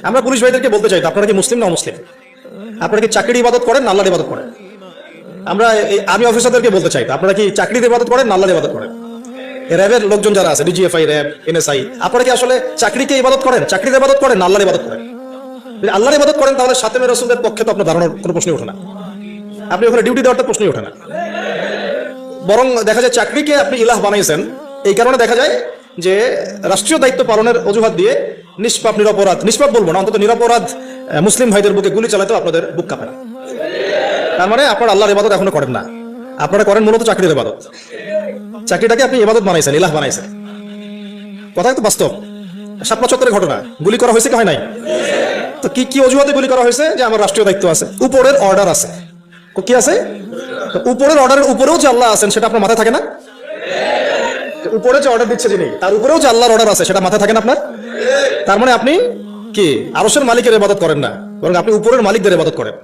আমরা পুলিশ ভাইদেরকে বলতে চাই, আপনারা কি মুসলিম না অমুসলিম? আপনারা কি চাকরির ইবাদত করেন না আল্লাহর ইবাদত করেন? আমরা আর্মি অফিসারদেরকে বলতে চাই, আপনারা কি চাকরির ইবাদত করেন না আল্লাহর ইবাদত করেন? র্যাবের লোকজন যারা আছে, ডিজিএফআই, র্যাব, এনএসআই, আপনারা কি আসলে চাকরিকে ইবাদত করেন, চাকরির ইবাদত করেন না আল্লাহর ইবাদত করেন? যদি আল্লাহর ইবাদত করেন তাহলে সাতেমে রাসূলের পক্ষে তো আপনার দাঁড়ানোর কোনো প্রশ্নই ওঠে না, আপনি ওখানে ডিউটি দেওয়ার তো প্রশ্নই ওঠে না। বরং দেখা যায় চাকরিকে আপনি ইলাহ বানাইছেন, এই কারণে দেখা যায় যে রাষ্ট্রীয় দায়িত্ব পালনের অজুহাত দিয়ে নিষ্পাপ নিরপরাধ, নিষ্পাপ বলবো না, অন্তত নিরপরাধ মুসলিম ভাইদের বুকে গুলি চালাতেও আপনাদের বুক কাঁপে না। তার মানে আপনারা আল্লাহর ইবাদত এখনো করেন না, আপনারা করেন মূলত চাকরির ইবাদত। চাকরিটাকে আপনি ইবাদত বানাইছেন, ইলাহ বানাইছেন। কথা তো বাস্তব। শাপলা চত্বরের ঘটনা, গুলি করা হয়েছে কি হয় নাই? তো কি কি অজুহাতে গুলি করা হয়েছে? যে আমার রাষ্ট্রীয় দায়িত্ব আছে, উপরের অর্ডার আছে। কি আছে? উপরের অর্ডারের উপরেও যে আল্লাহ আছেন সেটা আপনার মাথায় থাকে না? উপরে যে অর্ডার দিচ্ছে যিনি, তার উপরেও যে আল্লাহর অর্ডার আছে সেটা মাথায় থাকে না আপনার? তার মানে আপনি কি আরশের মালিকের ইবাদত করেন না, বরং আপনি উপরের মালিকদের ইবাদত করেন।